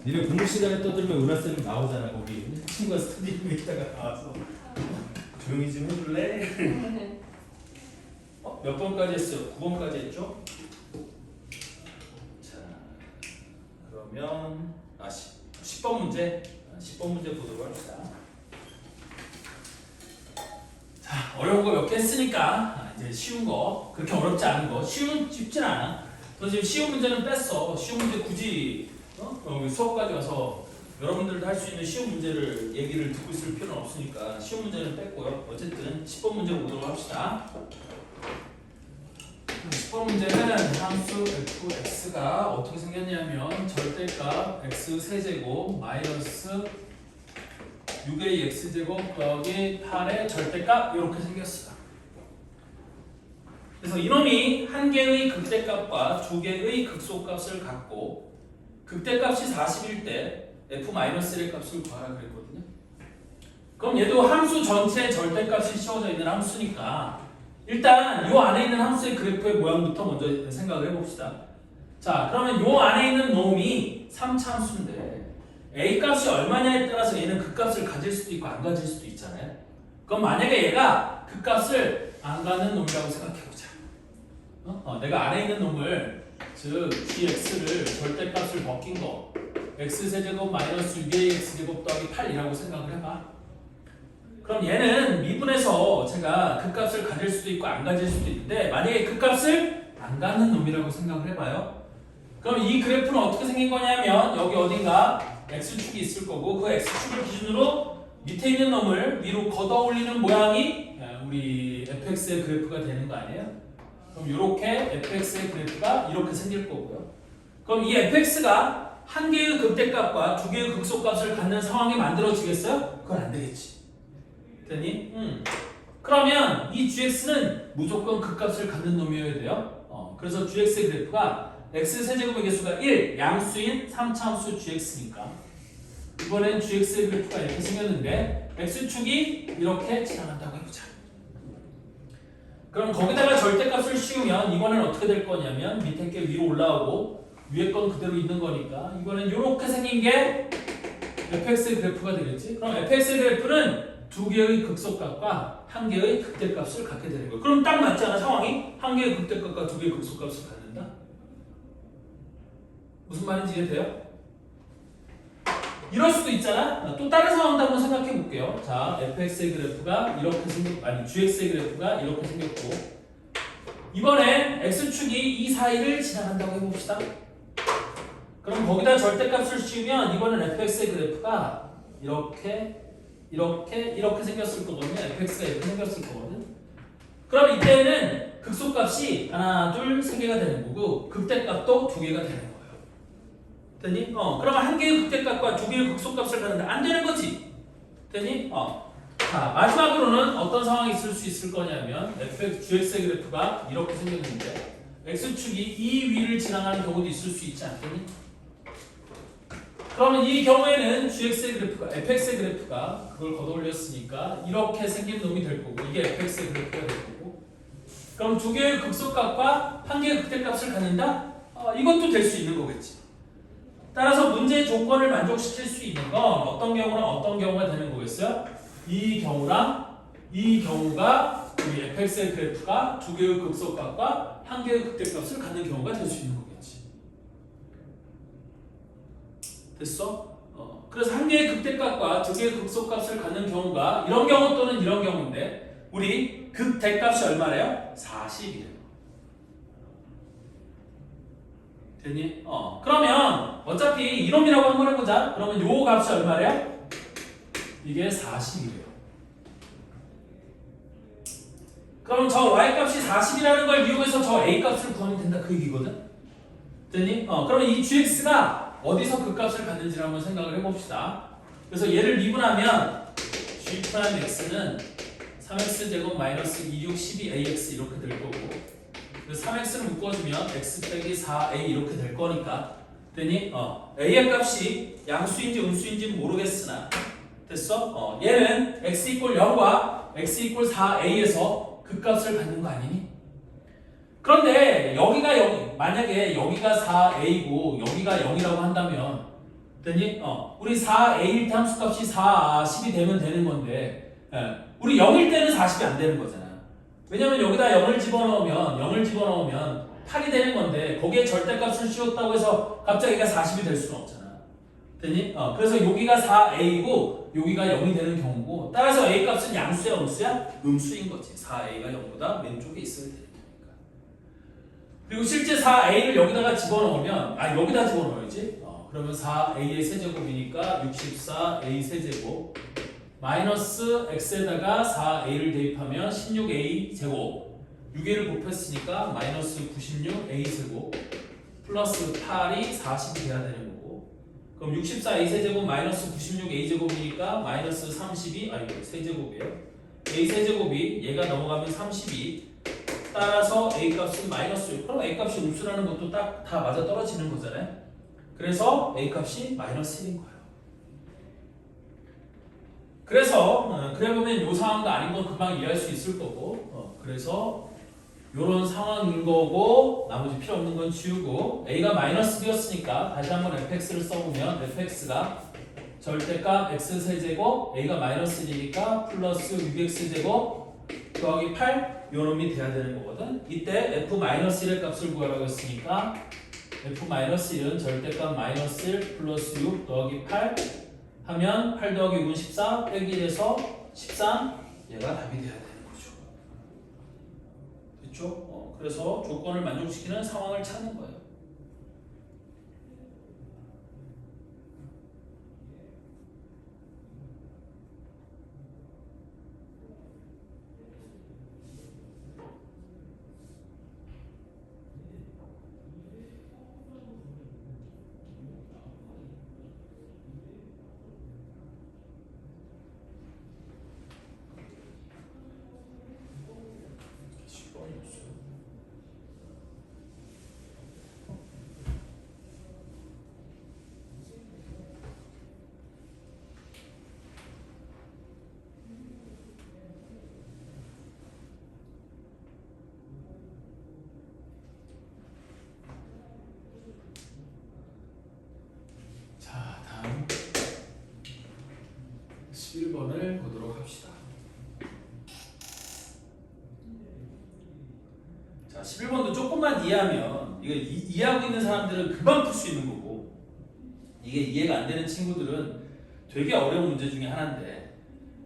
니네 공부 시간에 떠들면 은하쌤이 나오잖아 거기. 친구가 스터디룸에 있다가 나와서 조용히 좀 해줄래? 몇 번까지 했어요? 9번까지 했죠? 자, 그러면 10번 문제 10번 문제 보도록 합시다. 자, 어려운 거 몇 개 했으니까 이제 쉬운 거, 그렇게 어렵지 않은 거, 쉽진 않아. 너 지금 쉬운 문제는 뺐어. 쉬운 문제 굳이 수업까지 와서 여러분들도 할 수 있는 쉬운 문제를 얘기를 듣고 있을 필요는 없으니까 쉬운 문제는 뺐고요. 어쨌든 10번 문제 보도록 합시다. 10번 문제는 함수 fx가 어떻게 생겼냐면 절대값 x 세제곱 마이너스 6a x제곱 더하기 8의 절대값 이렇게 생겼어요. 그래서 이놈이 한 개의 극대값과 두 개의 극소값을 갖고 극대값이 40일 때 f-1의 값을 구하라 그랬거든요. 그럼 얘도 함수 전체 절대값이 씌워져 있는 함수니까 일단 요 안에 있는 함수의 그래프의 모양부터 먼저 생각을 해봅시다. 자, 그러면 요 안에 있는 놈이 3차 함수인데 a 값이 얼마냐에 따라서 얘는 그 값을 가질 수도 있고 안 가질 수도 있잖아요. 그럼 만약에 얘가 그 값을 안 갖는 놈이라고 생각해보자. 내가 안에 있는 놈을 즉 gx를 절대값을 벗긴 거 x세제곱 마이너스 6ax제곱 더하기 8이라고 생각을 해봐. 그럼 얘는 미분에서 제가 그 값을 가질 수도 있고 안 가질 수도 있는데 만약에 그 값을 안 갖는 놈이라고 생각을 해봐요. 그럼 이 그래프는 어떻게 생긴 거냐면 여기 어딘가 x축이 있을 거고 그 x축을 기준으로 밑에 있는 놈을 위로 걷어 올리는 모양이 우리 fx의 그래프가 되는 거 아니에요? 그럼 이렇게 fx의 그래프가 이렇게 생길 거고요. 그럼 이 fx가 한 개의 극대값과 두 개의 극소값을 갖는 상황이 만들어지겠어요? 그건 안 되겠지. 됐니? 그러면 이 gx는 무조건 극값을 갖는 놈이어야 돼요. 그래서 gx의 그래프가 x세제곱의 개수가 1, 양수인 3차함수 gx니까 이번엔 gx의 그래프가 이렇게 생겼는데 x축이 이렇게 지나간다고 해보자. 그럼 거기다가 절대값을 씌우면 이번엔 어떻게 될 거냐면 밑에 게 위로 올라오고 위에 건 그대로 있는 거니까 이번엔 이렇게 생긴 게 fx의 그래프가 되겠지. 그럼 fx의 그래프는 두 개의 극소값과 한 개의 극대값을 갖게 되는 거예요. 그럼 딱 맞지 않아 상황이? 한 개의 극대값과 두 개의 극소값을 갖는다? 무슨 말인지 이해돼요? 이럴 수도 있잖아. 또 다른 상황도 한번 생각해 볼게요. 자, fx의 그래프가 이렇게 gx의 그래프가 이렇게 생겼고 이번엔 x축이 이 사이를 지나간다고 해봅시다. 그럼 거기다 절대값을 씌우면 이번엔 fx의 그래프가 이렇게 생겼을 거거든요. fx가 이렇게 생겼을 거거든. 그럼 이때는 극소값이 하나, 둘, 세 개가 되는 거고 극대값도 두 개가 되는 거예요. 되니? 그러면 한 개의 극대값과 두 개의 극소값을 갖는데 안 되는 거지. 되니? 자, 마지막으로는 어떤 상황이 있을 수 있을 거냐면 gx의 그래프가 이렇게 생겼는데 x축이 이 위를 지나가는 경우도 있을 수 있지 않겠니? 그러면 이 경우에는 gx의 그래프가 fx의 그래프가 그걸 걷어올렸으니까 이렇게 생긴 놈이 될 거고 이게 fx의 그래프가 될 거고 그럼 두 개의 극소값과 한 개의 극대값을 갖는다? 이것도 될 수 있는 거겠지. 따라서 문제의 조건을 만족시킬 수 있는 건 어떤 경우랑 어떤 경우가 되는 거겠어요? 이 경우랑 이 경우가 우리 fx의 그래프가 두 개의 극소값과 한 개의 극대값을 갖는 경우가 될 수 있는 거겠지. 됐어? 그래서 한 개의 극대값과 두 개의 극소값을 갖는 경우가 이런 경우 또는 이런 경우인데 우리 극대값이 얼마래요? 40이래요. 됐니? 그러면 어차피 이놈이라고 한번 해보자. 그러면 요 값이 얼마래요? 이게 40이래요. 그럼 저 y값이 40이라는 걸 이용해서 저 a값을 구하면 된다 그 얘기거든? 됐니? 그러면 이 gx가 어디서 그 값을 갖는지를 한번 생각을 해봅시다. 그래서 얘를 미분하면 g'x는 3x제곱 마이너스 26, 12ax 이렇게 될 거고 그래서 3x를 묶어주면 x 빼기 4a 이렇게 될 거니까 됐니? a의 값이 양수인지 음수인지 모르겠으나 됐어? 얘는 x 이퀄 0과 x 이퀄 4a에서 그 값을 갖는 거 아니니? 그런데 여기가 0, 만약에 여기가 4a고 여기가 0이라고 한다면 됐니? 우리 4a 함수값이 40이 되면 되는 건데 우리 0일 때는 40이 안 되는 거잖아. 왜냐면 여기다 0을 집어넣으면 8이 되는 건데 거기에 절대값을 씌웠다고 해서 갑자기 얘가 40이 될 수는 없잖아. 됐니? 그래서 여기가 4a고 여기가 0이 되는 경우고 따라서 a 값은 양수야 음수야? 음수인 거지. 4a가 0보다 왼쪽에 있어야 되는 거니까. 그리고 실제 4a를 여기다가 집어넣으면 여기다 집어넣어야지. 그러면 4a의 세제곱이니까 64a 세제곱 마이너스 x에다가 4a를 대입하면 16a 제곱 6a를 곱했으니까 마이너스 96a 제곱 플러스 8이 40이 돼야 되는 거고 그럼 64a 세제곱 마이너스 96a 제곱이니까 마이너스 32 이거 세제곱이에요. a 세제곱이 얘가 넘어가면 32 따라서 a 값은 마이너스 6 그럼 a 값이 음수라는 것도 딱 다 맞아 떨어지는 거잖아요. 그래서 a 값이 마이너스 1인 거예요. 그래서 그래 보면 이 상황도 아닌 건 금방 이해할 수 있을 거고 그래서 이런 상황인 거고 나머지 필요 없는 건 지우고 a가 마이너스 되었으니까 다시 한번 fx를 써보면 fx가 절대값 x 세제곱 a가 마이너스 1이니까 플러스 6x제곱 더하기 8 요놈이 돼야 되는 거거든. 이때 f-1의 값을 구하라고 했으니까 f-1은 절대값 마이너스 1 플러스 6 더하기 8 하면 8 더하기 6은 14 빼기 1에서 13 얘가 답이 돼야 되는 거죠. 됐죠? 그래서 조건을 만족시키는 상황을 찾는 거예요. 자, 다음 11번을 보도록 합시다. 자, 11번도 조금만 이해하면 이거 이해하고 있는 사람들은 금방 풀 수 있는 거고 이게 이해가 안 되는 친구들은 되게 어려운 문제 중에 하나인데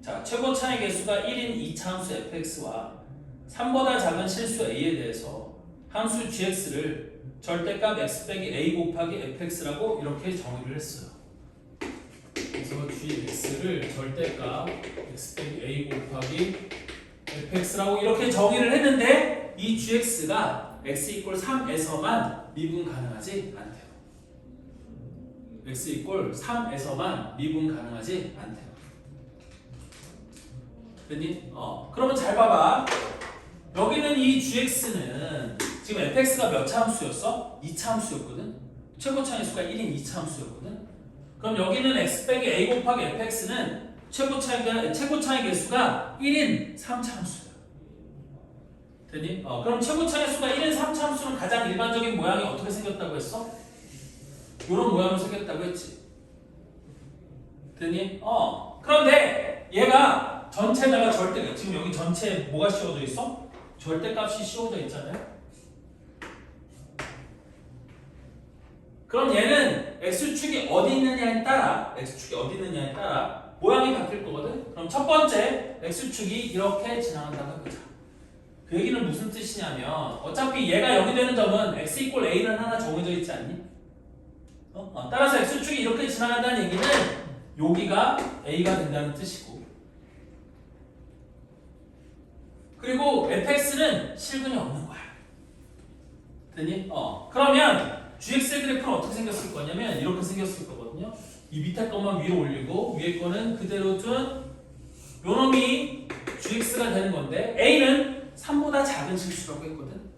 자, 최고 차의 개수가 1인 2차 함수 fx와 3보다 작은 실수 a에 대해서 함수 gx를 절대값 x 빼기 a 곱하기 fx라고 이렇게 정의를 했어요. 그래서 gx를 절대값 x 빼기 a 곱하기 fx라고 이렇게 정의를 했는데 이 gx가 x 이퀄 3에서만 미분 가능하지 않대요. x 이퀄 3에서만 미분 가능하지 않대요. 됐니? 그러면 잘 봐봐. 여기는 이 gx는 지금 fx가 몇 차 함수였어? 2차 함수였거든? 최고차 함수가 1인 2차 함수였거든? 그럼 여기는 x 빼기 a 곱하기 fx는 최고차의 개수가 1인 3차 함수야. 됐니? 그럼 최고차의 수가 1인 3차 함수는 가장 일반적인 모양이 어떻게 생겼다고 했어? 이런 모양으로 생겼다고 했지. 됐니? 그런데 얘가 전체다가 절대 지금 여기 전체에 뭐가 씌워져 있어? 절대값이 씌워져 있잖아요. 그럼 얘는 x축이 어디 있느냐에 따라 모양이 바뀔 거거든. 그럼 첫 번째 x축이 이렇게 지나간다고 해보자. 그 얘기는 무슨 뜻이냐면 어차피 얘가 여기 되는 점은 x 이퀄 a는 하나 정해져 있지 않니? 따라서 x축이 이렇게 지나간다는 얘기는 여기가 a가 된다는 뜻이고 그리고 fx는 실근이 없는 거야. 됐니? 그러면 gx의 그래프는 어떻게 생겼을 거냐면 이렇게 생겼을 거거든요. 이 밑에 것만 위로 올리고 위에 거는 그대로 둔 요놈이 gx가 되는 건데 a는 3보다 작은 실수라고 했거든.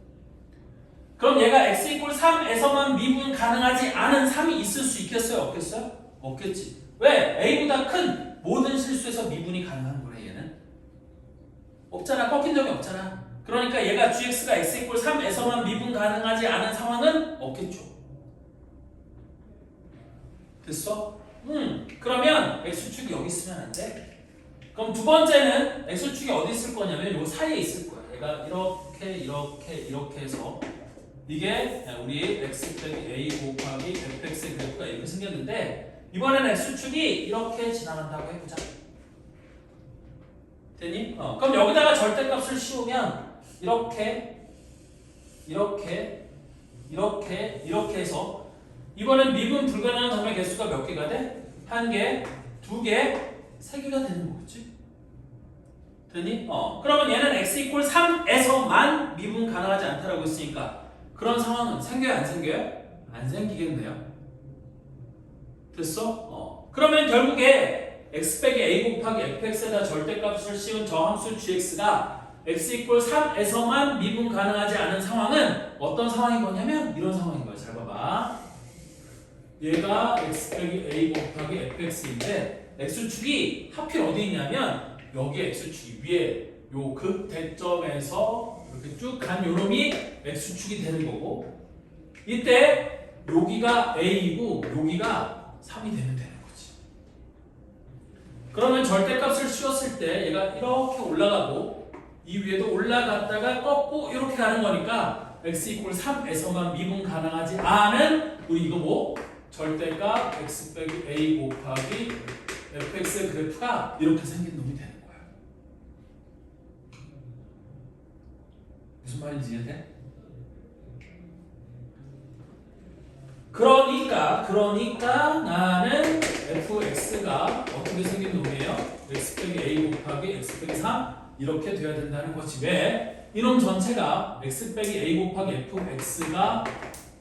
그럼 얘가 x 이퀄 3에서만 미분 가능하지 않은 3이 있을 수 있겠어요? 없겠어요? 없겠지. 왜? a보다 큰 모든 실수에서 미분이 가능한 거래 얘는. 없잖아. 꺾인 적이 없잖아. 그러니까 얘가 gx가 x 이퀄 3에서만 미분 가능하지 않은 상황은 없겠죠. 됐어? 그러면 x축이 여기 있으면 안 돼? 그럼 두 번째는 x축이 어디 있을 거냐면 요 사이에 있을 거야. 얘가 이렇게 해서 이게 우리 x 빼기 a 곱하기 fx의 그래프가 이렇게 생겼는데 이번에는 x축이 이렇게 지나간다고 해보자. 됐니? 그럼 여기다가 절대값을 씌우면 이렇게 해서 이번엔 미분 불가능한 점의 개수가 몇 개가 돼? 한 개, 두 개, 세 개가 되는 거겠지? 됐니? 그러면 얘는 x 이퀄 3에서만 미분 가능하지 않다라고 했으니까 그런 상황은 생겨요? 안 생겨요? 안 생기겠네요. 됐어? 그러면 결국에 x 빼기 a 곱하기 fx에다 절대값을 씌운 저 함수 gx가 x 이퀄 3에서만 미분 가능하지 않은 상황은 어떤 상황인 거냐면 이런 상황인 거야. 잘 봐봐. 얘가 x 빼기 a 곱하기 fx인데 x축이 하필 어디 있냐면 여기 x축이 위에 요 극대점에서 이렇게 쭉 간 요놈이 x축이 되는 거고 이때 여기가 a이고 여기가 3이 되면 되는 거지. 그러면 절대값을 씌웠을 때 얘가 이렇게 올라가고 이 위에도 올라갔다가 꺾고 이렇게 가는 거니까 x 이퀄 3에서만 미분 가능하지 않은 우리 이거 뭐? 절대값 x 빼기 a 곱하기 fx의 그래프가 이렇게 생긴 놈이 되는 거야. 무슨 말인지 이해돼? 그러니까 나는 fx가 어떻게 생긴 놈이에요? x 빼기 a 곱하기 x 빼기 3 이렇게 돼야 된다는 거지. 왜? 이놈 전체가 x 빼기 a 곱하기 fx가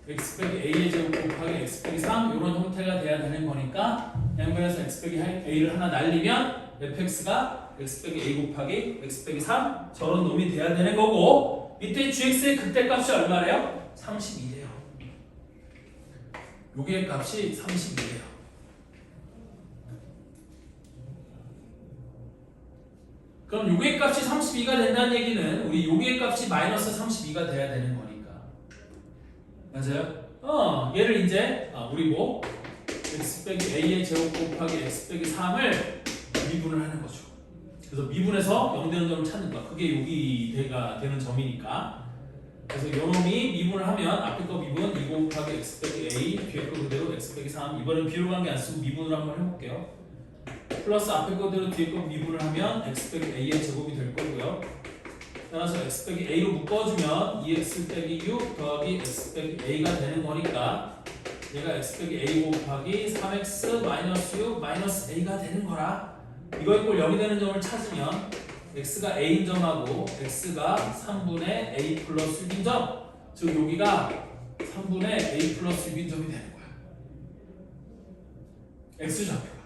x 빼기 a의 제곱 곱하기 x 빼기 3 이런 형태가 돼야 되는 거니까 양변에서 x 빼기 a를 하나 날리면 fx가 x 빼기 a 곱하기 x 빼기 3 저런 놈이 돼야 되는 거고 이때 gx의 극대값이 얼마래요? 32래요. 요게 값이 32래요. 그럼 요게 값이 32가 된다는 얘기는 우리 요게 값이 마이너스 32가 돼야 되는 거니까. 맞아요? 얘를 이제 우리 뭐 x 빼기 a의 제곱 곱하기 x 빼기 3을 미분을 하는 거죠. 그래서 미분해서 0 되는 점을 찾는 거야. 그게 여기 되는 점이니까. 그래서 요놈이 미분을 하면 앞에 거 미분 2 곱하기 x 빼기 a 뒤에 거 그대로 x 빼기 3 이번엔 비로 관계 안 쓰고 미분을 한번 해볼게요. 플러스 앞에 거대로 뒤에 거 미분을 하면 x 빼기 a의 제곱이 될 거고요. 따라서 x 빼기 a로 묶어주면 2x 빼기 6 더하기 x 빼기 a가 되는 거니까 얘가 x 빼기 a 곱하기 3x 마이너스 6 마이너스 a가 되는 거라. 이거 이꼴 0이 되는 점을 찾으면 x가 a인 점하고 x가 3분의 a 플러스 6인 점, 즉 여기가 3분의 a 플러스 6인 점이 되는 거야. x좌표가.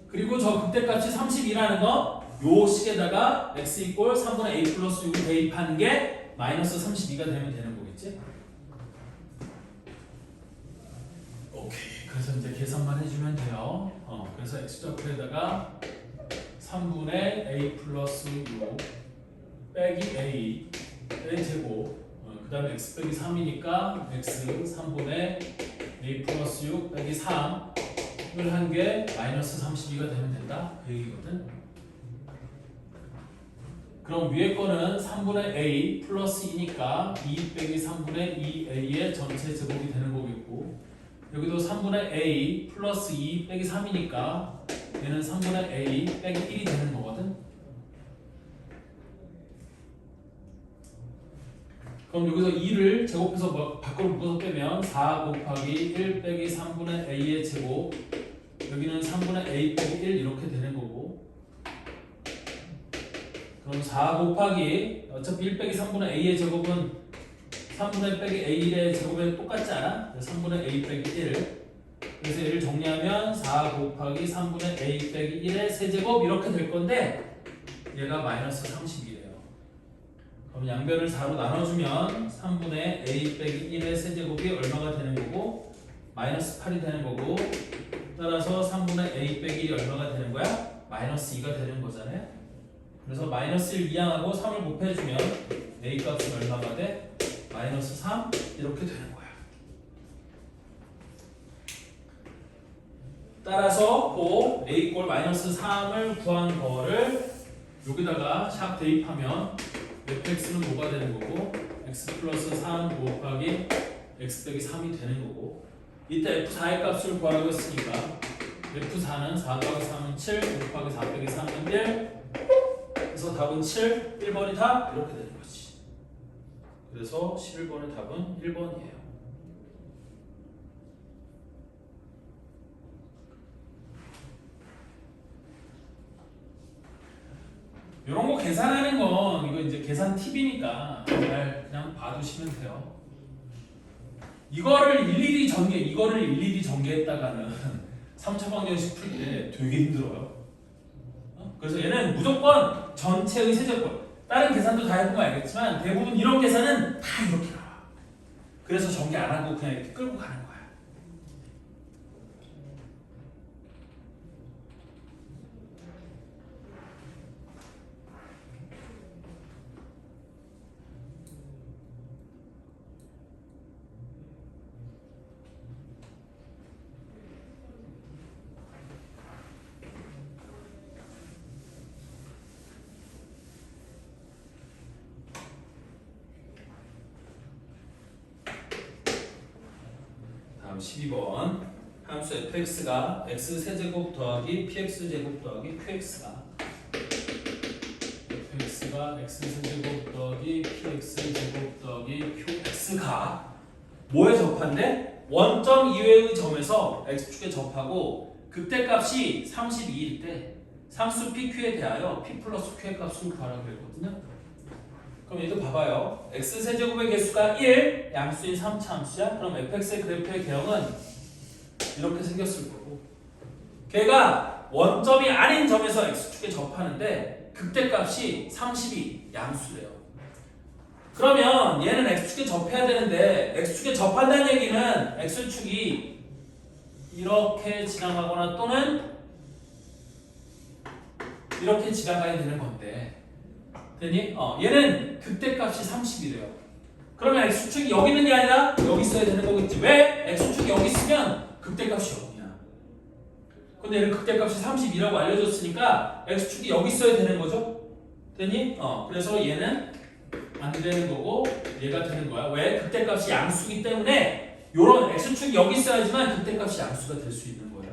그리고 저 극대값이 32라는 거 요 식에다가 x 이꼴 3분의 a 플러스 6을 대입하는 게 마이너스 32가 되면 되는 거겠지? 오케이. 그래서 이제 계산만 해주면 돼요. 그래서 x좌표에다가 3분의 a 플러스 6 빼기 a의 제곱 그 다음에 x 빼기 3이니까 x 3분의 a 플러스 6 빼기 3을 한 게 마이너스 32가 되면 된다 그 얘기거든. 그럼 위에 거는 3분의 a 플러스 2니까 2 빼기 3분의 2a의 전체 제곱이 되는 거겠고 여기도 3분의 a 플러스 2 빼기 3이니까 얘는 3분의 a 빼기 1이 되는 거거든. 그럼 여기서 2를 제곱해서 밖으로 묶어서 빼면 4 곱하기 1 빼기 3분의 a의 제곱 여기는 3분의 a 빼기 1 이렇게 되는 거고 그럼 4 곱하기 어차피 1 빼기 3분의 a의 제곱은 3분의 빼기 a1의 제곱에 똑같지 않아? 3분의 a 빼기 1 그래서 얘를 정리하면 4 곱하기 3분의 a 빼기 1의 세제곱 이렇게 될 건데 얘가 마이너스 30이래요. 그럼 양변을 4로 나눠주면 3분의 a 빼기 1의 세제곱이 얼마가 되는 거고 마이너스 8이 되는 거고 따라서 3분의 a 빼기 1이 얼마가 되는 거야? 마이너스 2가 되는 거잖아요. 그래서 마이너스 1 이항하고 3을 곱해주면 a 값은 얼마가 돼? 마이너스 3 이렇게 되는 거야. 따라서 그 a 이꼴 마이너스 3을 구한 거를 여기다가 샵 대입하면 fx는 뭐가 되는 거고 x 플러스 3 곱하기 x 빼기 3이 되는 거고 이때 f4의 값을 구하라고 했으니까 f4는 4 더하기 3은 7 곱하기 4 빼기 3은 1 그래서 답은 7, 1번이 다 이렇게 되는 거지. 그래서 11번의 답은 1번이에요. 이런 거 계산하는 건 이거 이제 계산 팁이니까 잘 그냥 봐두시면 돼요. 이거를 일일이 전개했다가는 3차 방정식 풀 때 되게 힘들어요. 그래서 얘는 무조건 전체의 세제곱. 다른 계산도 다 해보면 알겠지만 대부분 이런 계산은 다 이렇게 나와. 그래서 전개 안 하고 그냥 이렇게 끌고 가는 거야. 다음 12번 함수 fx가 x세제곱 더하기 px제곱 더하기 qx가 fx가 x세제곱 더하기 px제곱 더하기 qx가 뭐에 접한데? 원점 이외의 점에서 x축에 접하고 극대값이 32일 때 상수 pq에 대하여 p 플러스 q의 값을 구하라고 그랬거든요. 그럼 얘도 봐봐요. x세제곱의 개수가 1, 양수인 3차 함수야. 그럼 fx의 그래프의 개형은 이렇게 생겼을 거고 걔가 원점이 아닌 점에서 x축에 접하는데 극대값이 32, 양수래요. 그러면 얘는 x축에 접해야 되는데 x축에 접한다는 얘기는 x축이 이렇게 지나가거나 또는 이렇게 지나가야 되는 건데 되니? 얘는 극대값이 30이래요. 그러면 x축이 여기 있는 게 아니라 여기 있어야 되는 거겠지. 왜? x축이 여기 있으면 극대값이 0이야. 근데 얘는 극대값이 30이라고 알려줬으니까 x축이 여기 있어야 되는 거죠. 되니? 그래서 얘는 안 되는 거고 얘가 되는 거야. 왜? 극대값이 양수기 때문에 요런 x축이 여기 있어야지만 극대값이 양수가 될 수 있는 거야.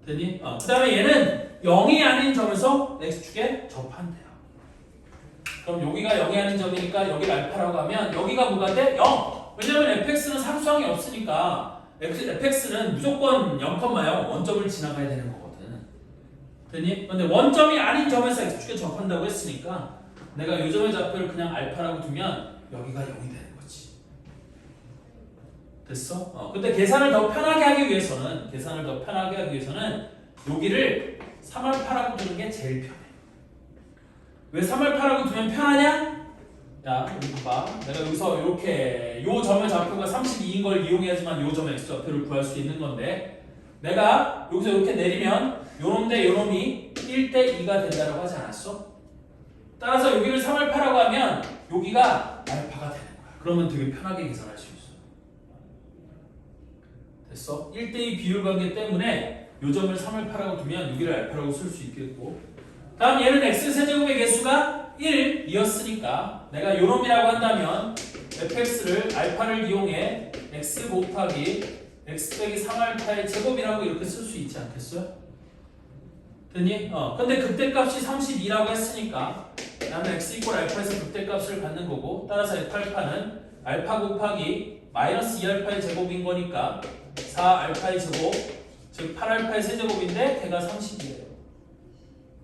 되니? 그 다음에 얘는 0이 아닌 점에서 x축에 접한대요. 그럼 여기가 0이 아닌 점이니까 여기를 알파라고 하면 여기가 뭐가 돼? 0! 왜냐면 fx는 상수항이 없으니까 fx는 무조건 0,0 원점을 지나가야 되는 거거든. 되니? 근데 원점이 아닌 점에서 x축에 접한다고 했으니까 내가 요 점의 좌표를 그냥 알파라고 두면 여기가 0이 되는 거지. 됐어? 근데 계산을 더 편하게 하기 위해서는 여기를 3알파라고 두는 게 제일 편해. 왜 3알파라고 두면 편하냐? 야, 여기 봐봐. 내가 여기서 이렇게 요 점의 좌표가 32인 걸 이용해야지만 요 점의 x좌표를 구할 수 있는 건데 내가 여기서 이렇게 내리면 요놈 대 요놈이 1대 2가 된다고 하지 않았어? 따라서 여기를 3알파라고 하면 여기가 알파가 되는 거야. 그러면 되게 편하게 계산할 수 있어. 됐어? 1대2 비율 관계 때문에 요 점을 3알파라고 두면 여기를 알파라고 쓸 수 있겠고 다음 얘는 x세제곱의 개수가 1이었으니까 내가 요놈이라고 한다면 fx를 알파를 이용해 x 곱하기 x 빼기 3알파의 제곱이라고 이렇게 쓸 수 있지 않겠어요? 됐니? 근데 극대값이 32라고 했으니까 나는 x 이꼴 알파에서 극대값을 갖는 거고 따라서 f알파는 알파 곱하기 마이너스 2알파의 제곱인 거니까 4알파의 제곱 즉 8알파의 세제곱인데 걔가 30이에요.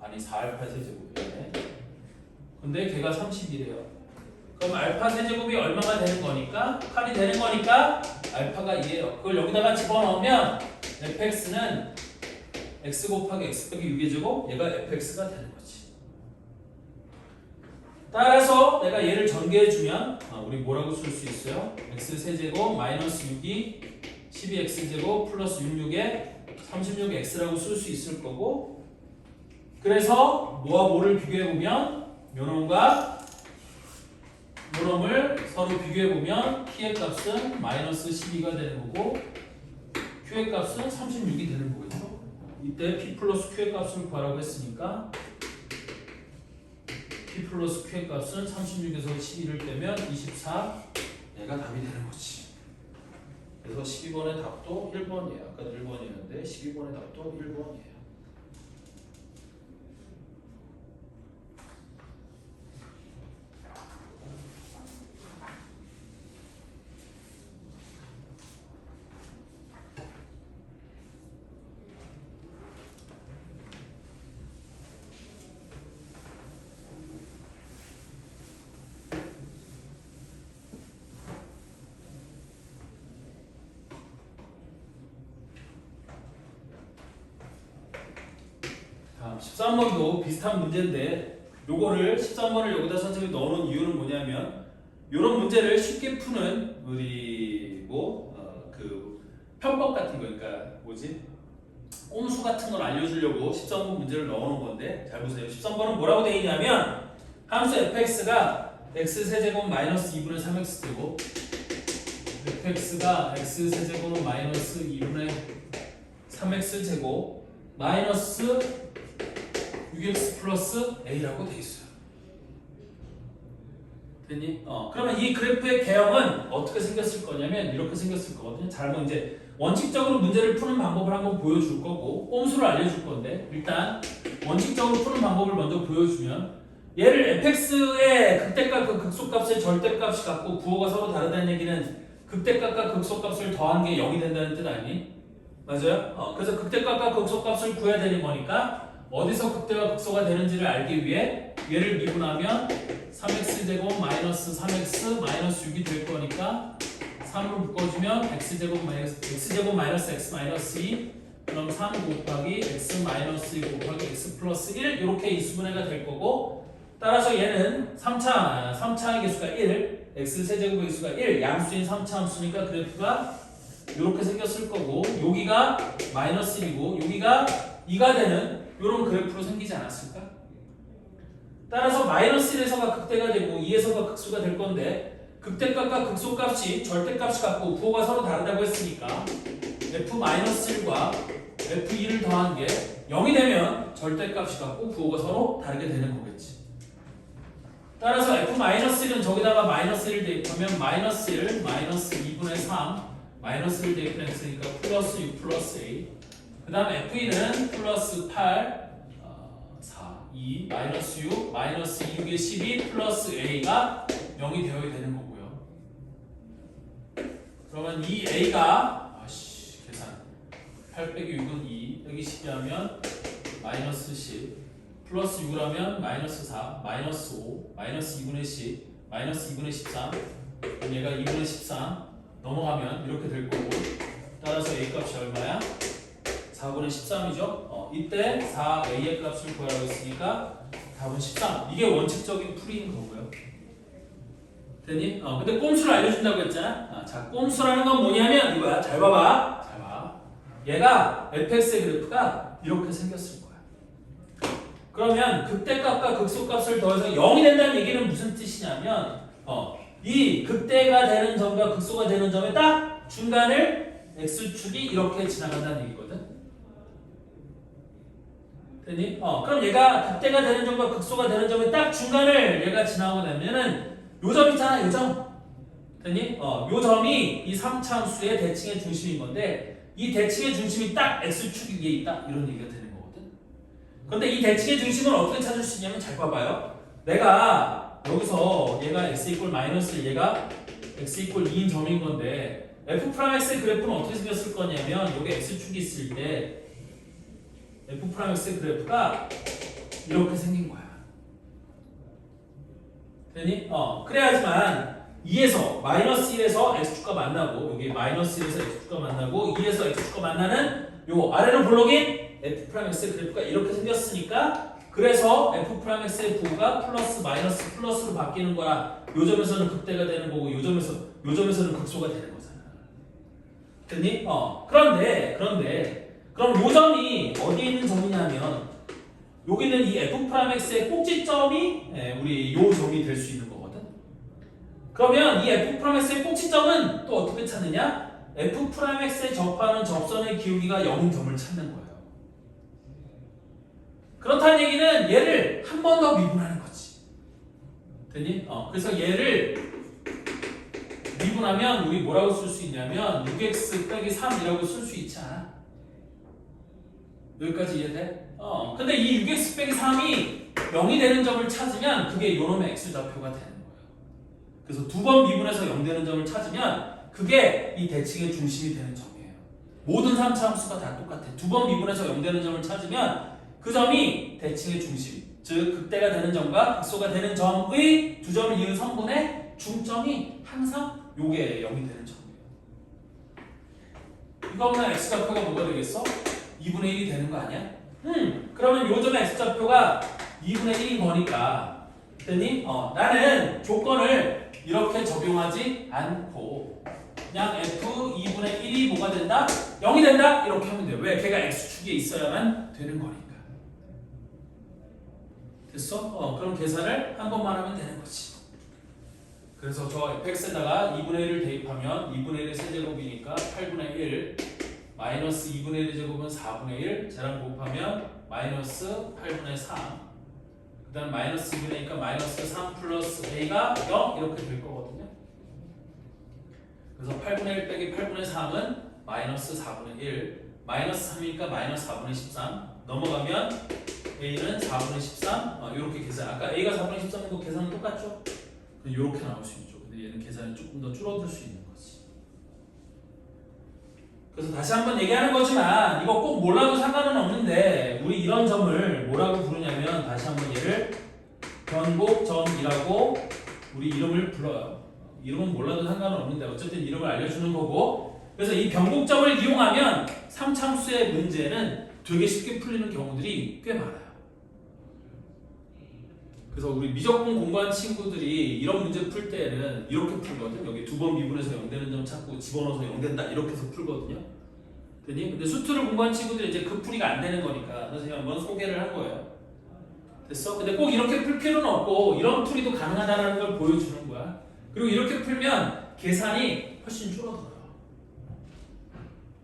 아니 4알파 세제곱이네. 근데 걔가 30이래요. 그럼 알파 세제곱이 얼마가 되는 거니까 8이 되는 거니까 알파가 2예요. 그걸 여기다가 집어넣으면 fx는 x 곱하기 x 빼기 6의 제곱 얘가 fx가 되는 거지. 따라서 내가 얘를 전개해주면 우리 뭐라고 쓸 수 있어요? x 세제곱 마이너스 6이 12x제곱 플러스 66에 36x라고 쓸 수 있을 거고 그래서 뭐와 뭐를 비교해보면 요놈과 요놈을 서로 비교해보면 P의 값은 마이너스 12가 되는 거고 Q의 값은 36이 되는 거겠죠. 이때 P 플러스 Q의 값을 구하라고 했으니까 P 플러스 Q의 값은 36에서 12를 빼면 24 얘가 답이 되는 거지. 그래서 12번의 답도 1번이에요. 아까 1번이었는데 12번의 답도 1번이에요. 다음 13번도 비슷한 문제인데 요거를 13번을 여기다 선생님이 넣어놓은 이유는 뭐냐면 요런 문제를 쉽게 푸는 우리 그 편법 같은 거 그러니까 뭐지? 꼼수 같은 걸 알려주려고 13번 문제를 넣어놓은 건데 잘 보세요. 13번은 뭐라고 되어 있냐면 함수 fx가 x세제곱 마이너스 2분의 3x제곱 fx가 x세제곱 마이너스 2분의 3x제곱 마이너스 6x 플러스 a라고 돼 있어요. 됐니? 그러면 이 그래프의 개형은 어떻게 생겼을 거냐면 이렇게 생겼을 거거든요. 잘 보면 이제 원칙적으로 문제를 푸는 방법을 한번 보여줄 거고 꼼수를 알려줄 건데 일단 원칙적으로 푸는 방법을 먼저 보여주면 얘를 fx의 극대값 그 극소값의 절대값이 같고 부호가 서로 다르다는 얘기는 극대값과 극소값을 더한 게 0이 된다는 뜻 아니니? 맞아요? 그래서 극대값과 극소값을 구해야 되는 거니까 어디서 극대와 극소가 되는지를 알기 위해 얘를 미분하면 3x제곱 마이너스 3x 마이너스 6이 될 거니까 3으로 묶어주면 x제곱 마이너스 x 마이너스 2 그럼 3 곱하기 x 마이너스 2 곱하기 x 플러스 1 이렇게 인수분해가 될 거고 따라서 얘는 3차의 개수가 1 x 세제곱의 개수가 1 양수인 3차 함수니까 그래프가 이렇게 생겼을 거고 여기가 마이너스 1이고 여기가 2가 되는 이런 그래프로 생기지 않았을까? 따라서 마이너스 1에서가 극대가 되고 2에서가 극소가 될 건데 극대값과 극소값이 절대값이 같고 부호가 서로 다르다고 했으니까 f-1과 f2를 더한 게 0이 되면 절대값이 같고 부호가 서로 다르게 되는 거겠지. 따라서 f-1은 저기다가 마이너스 1을 대입하면 마이너스 1, 마이너스 2분의 3 마이너스 1 대입했으니까 플러스 6 플러스 a 그 다음 f2는 플러스 8 4, 2, 마이너스 6, 마이너스 6에 12 플러스 a가 0이 되어야 되는 거고요. 그러면 이 a가 계산 8 빼기 6은 2 빼기 12 하면 마이너스 10 플러스 6을 하면 마이너스 4 마이너스 5 마이너스 2분의 10 마이너스 2분의 13 그럼 얘가 2분의 13 넘어가면 이렇게 될 거고 따라서 a 값이 얼마야? 4분의 13이죠. 이때 4a의 값을 구하라고 했으니까 답은 13. 이게 원칙적인 풀이인 거고요. 됐니? 근데 꼼수를 알려준다고 했잖아. 자, 꼼수라는 건 뭐냐면 이거야. 잘 봐봐. 잘 봐. 얘가 fx의 그래프가 이렇게 생겼을 거야. 그러면 극대값과 극소값을 더해서 0이 된다는 얘기는 무슨 뜻이냐면 이 극대가 되는 점과 극소가 되는 점에 딱 중간을 x축이 이렇게 지나간다는 얘기거든. 됐니? 그럼 얘가 극대가 되는 점과 극소가 되는 점에 딱 중간을 얘가 지나고 나면은 요 점 있잖아, 요 점. 됐니? 요 점이 이 3차함수의 대칭의 중심인 건데 이 대칭의 중심이 딱 x축 위에 있다 이런 얘기가 되는 거거든. 그런데 이 대칭의 중심을 어떻게 찾을 수 있냐면 잘 봐봐요. 내가 여기서 얘가 x 이퀄 마이너스 1 얘가 x 이퀄 2인 점인 건데 f'x의 그래프는 어떻게 생겼을 거냐면 여기 x축이 있을 때 f'x의 그래프가 이렇게 생긴 거야. 되니? 그래야지만 2에서 마이너스 1에서 x축과 만나고 여기 마이너스 1에서 x축과 만나고 2에서 x축과 만나는 요 아래로 블록인 f'x의 그래프가 이렇게 생겼으니까 그래서 f'x의 부호가 플러스 마이너스 플러스로 바뀌는 거라 요 점에서는 극대가 되는 거고 요 점에서는 극소가 되는 거잖아. 됐니? 그런데 그럼 요 점이 어디에 있는 점이냐면 여기는 이 f'x의 꼭지점이 우리 요 점이 될 수 있는 거거든. 그러면 이 f'(x의 꼭지점은 또 어떻게 찾느냐? f'(x에 접하는 접선의 기울기가 0인 점을 찾는 거예요. 그렇다는 얘기는 얘를 한 번 더 미분하는 거지. 됐니? 그래서 얘를 미분하면 우리 뭐라고 쓸 수 있냐면 6x 빼기 3이라고 쓸 수 있지 않아? 여기까지 이해돼? 근데 이 6x 빼기 3이 0이 되는 점을 찾으면 그게 요놈의 x좌표가 되는 거예요. 그래서 두 번 미분해서 0 되는 점을 찾으면 그게 이 대칭의 중심이 되는 점이에요. 모든 3차 함수가 다 똑같아. 두 번 미분해서 0 되는 점을 찾으면 그 점이 대칭의 중심, 즉 극대가 되는 점과 극소가 되는 점의 두 점을 이은 성분의 중점이 항상 요게 0이 되는 점이에요. 이거보다 x좌표가 뭐가 되겠어? 2분의 1이 되는 거 아니야? 그러면 요 점의 x좌표가 2분의 1인 거니까 됐니? 나는 조건을 이렇게 적용하지 않고 그냥 f 2분의 1이 뭐가 된다? 0이 된다? 이렇게 하면 돼요. 왜? 걔가 x축에 있어야만 되는 거니까. 됐어? 그럼 계산을 한 번만 하면 되는 거지. 그래서 저 fx에다가 2분의 1을 대입하면 2분의 1의 세제곱이니까 8분의 1 마이너스 2분의 1의 제곱은 4분의 1 쟤랑 곱하면 마이너스 8분의 3 그 다음 마이너스 2분의 1이니까 마이너스 3 플러스 a가 0 이렇게 될 거거든요. 그래서 8분의 1 빼기 8분의 3은 마이너스 4분의 1 마이너스 3이니까 마이너스 4분의 13 넘어가면 a는 4분의 13 이렇게 계산 아까 a가 4분의 13인 거 계산은 똑같죠? 이렇게 나올 수 있죠. 근데 얘는 계산이 조금 더 줄어들 수 있는 거지. 그래서 다시 한번 얘기하는 거지만 이거 꼭 몰라도 상관은 없는데 우리 이런 점을 뭐라고 부르냐면 다시 한번 얘를 변곡점이라고 우리 이름을 불러요. 이름은 몰라도 상관은 없는데 어쨌든 이름을 알려주는 거고 그래서 이 변곡점을 이용하면 3참수의 문제는 되게 쉽게 풀리는 경우들이 꽤 많아요. 그래서 우리 미적분 공부한 친구들이 이런 문제 풀 때는 이렇게 풀거든. 여기 두 번 미분해서 0 되는 점 찾고 집어넣어서 0 된다 이렇게 해서 풀거든요. 되니? 근데 수투를 공부한 친구들이 이제 그 풀이가 안 되는 거니까 선생님이 한번 소개를 한 거예요. 됐어? 근데 꼭 이렇게 풀 필요는 없고 이런 풀이도 가능하다는 걸 보여주는 거야. 그리고 이렇게 풀면 계산이 훨씬 줄어들어요.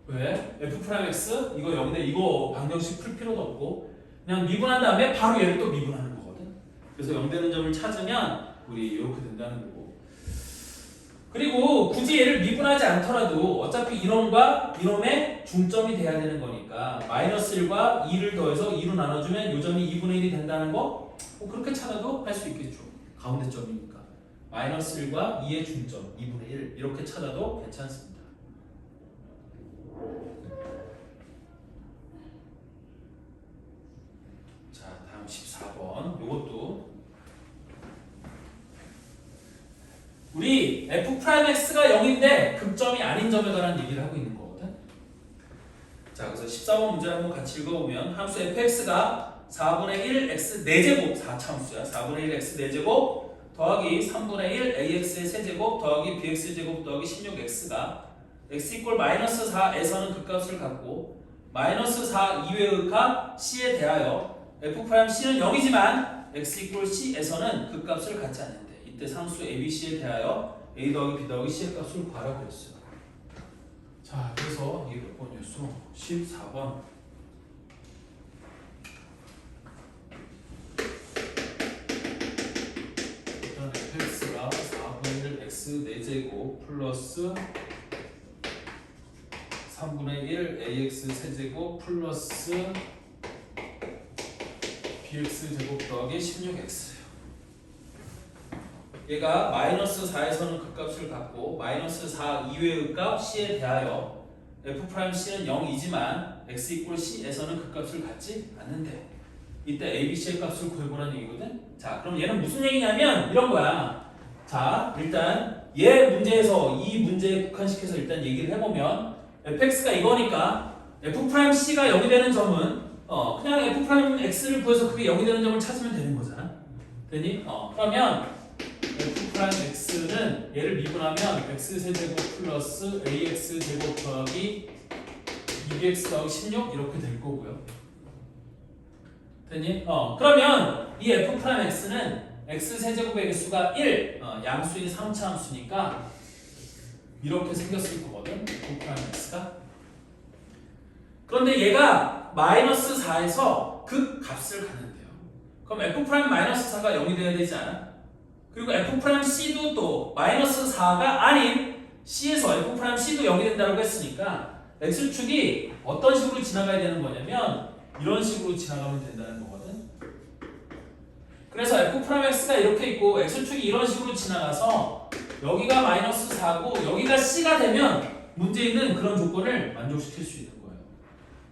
왜? f'(x) 이거 0대 이거 방정식 풀 필요도 없고 그냥 미분한 다음에 바로 얘를 또 미분하는 거거든. 그래서 0 되는 점을 찾으면 우리 이렇게 된다는 거고 그리고 굳이 얘를 미분하지 않더라도 어차피 이놈과 이놈의 중점이 돼야 되는 거니까 마이너스 1과 2를 더해서 2로 나눠주면 이 점이 2분의 1이 된다는 거 그렇게 찾아도 할 수 있겠죠. 가운데 점이니까 마이너스 1과 2의 중점 2분의 1 이렇게 찾아도 괜찮습니다. 자 다음 14번 요것도 우리 f'x가 0인데 극점이 아닌 점에 관한 얘기를 하고 있는 거거든. 자, 그래서 14번 문제 한번 같이 읽어보면 함수 fx가 4분의 1 x 4제곱 4차함수야. 4분의 1 x 4제곱 더하기 3분의 1 ax의 세제곱 더하기 bx 제곱 더하기 16x가 x 이꼴 마이너스 4에서는 극값을 갖고 마이너스 4 이외의 값 c에 대하여 f'c는 0이지만 x 이꼴 c에서는 극값을 갖지 않는데 이때 상수 ABC에 대하여 A 더하기 B 더하기 C의 값을 구하라고 했어요. 자, 그래서 이게 몇 번이었어? 14번. 일단 fx가 4분의 1 x 4제곱 플러스 3분의 1 ax 세제곱 플러스 bx 제곱 더하기 16x 얘가 마이너스 4에서는 극값을 갖고 마이너스 4 이외의 값 c에 대하여 f'c는 0이지만 x 이꼴 c에서는 극값을 갖지 않는데 이때 ABC의 값을 구해보라는 얘기거든. 자, 그럼 얘는 무슨 얘기냐면 이런 거야. 자, 일단 얘 문제에서 이 문제에 국한시켜서 일단 얘기를 해보면 fx가 이거니까 f'c가 0이 되는 점은 그냥 f'x를 구해서 그게 0이 되는 점을 찾으면 되는 거잖아. 되니? 그러면 f'x는 얘를 미분하면 x 세제곱 플러스 ax 제곱 더하기 2bx 더하기 16 이렇게 될 거고요. 됐니? 그러면 이 f'x는 x세제곱의 개수가 1 양수인 3차 함수니까 이렇게 생겼을 거거든. f'x가. 그런데 얘가 마이너스 4에서 극 값을 갖는데요. 그럼 f'-4가 0이 돼야 되지 않아? 그리고 f'C도 또 마이너스 4가 아닌 C에서 f'C도 0이 된다고 했으니까 x축이 어떤 식으로 지나가야 되는 거냐면 이런 식으로 지나가면 된다는 거거든. 그래서 f'x가 이렇게 있고 x축이 이런 식으로 지나가서 여기가 마이너스 4고 여기가 C가 되면 문제 있는 그런 조건을 만족시킬 수 있는 거예요.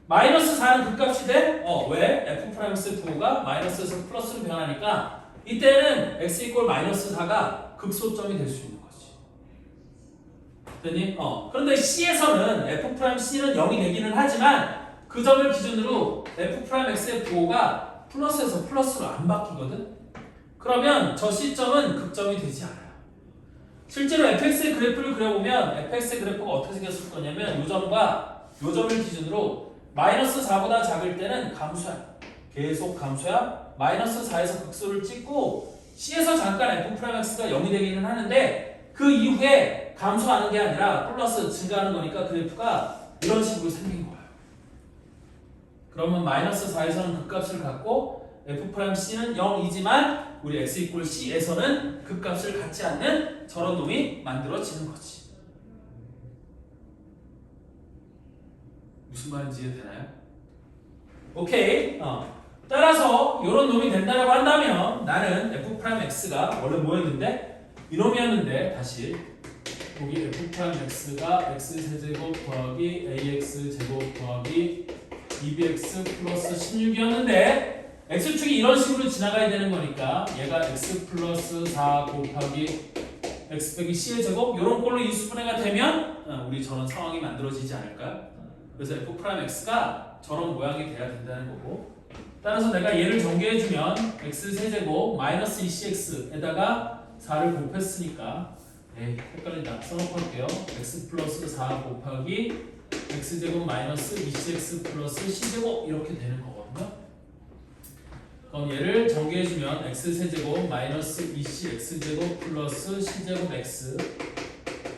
마이너스 4는 극값이 돼? 왜? f'x 부호가 마이너스에서 플러스로 변하니까 이때는 x 이퀄 마이너스 4가 극소점이 될 수 있는 거지. 됐니? 그런데 C에서는 f'C는 0이 되기는 하지만 그 점을 기준으로 f'x의 부호가 플러스에서 플러스로 안 바뀌거든? 그러면 저 시점은 극점이 되지 않아요. 실제로 fx의 그래프를 그려보면 fx의 그래프가 어떻게 생겼을 거냐면 요 점과 요 점을 기준으로 마이너스 4보다 작을 때는 감소야. 계속 감소야. 마이너스 4에서 극소를 찍고 C에서 잠깐 f'x가 0이 되기는 하는데 그 이후에 감소하는 게 아니라 플러스 증가하는 거니까 그래프가 이런 식으로 생긴 거예요. 그러면 마이너스 4에서는 극값을 갖고 f'C는 0이지만 우리 x 이퀄 C에서는 극값을 갖지 않는 저런 놈이 만들어지는 거지. 무슨 말인지 이해되나요? 오케이. 따라서 이런 놈이 된다고 한다면 나는 f'x가 원래 뭐였는데? 이놈이었는데 다시 여기 f'x가 x세제곱 더하기 ax제곱 더하기 2bx 플러스 16이었는데 x축이 이런 식으로 지나가야 되는 거니까 얘가 x 플러스 4 곱하기 x 빼기 c의 제곱 이런 꼴로 인수분해가 되면 우리 저런 상황이 만들어지지 않을까요? 그래서 f'x가 저런 모양이 돼야 된다는 거고 따라서 내가 얘를 전개해주면 x세제곱 마이너스 2cx에다가 4를 곱했으니까 헷갈린다. 써놓고 할게요. x 플러스 4 곱하기 x제곱 마이너스 2cx 플러스 c제곱 이렇게 되는 거거든요. 그럼 얘를 전개해주면 x세제곱 마이너스 2cx제곱 플러스 c제곱 x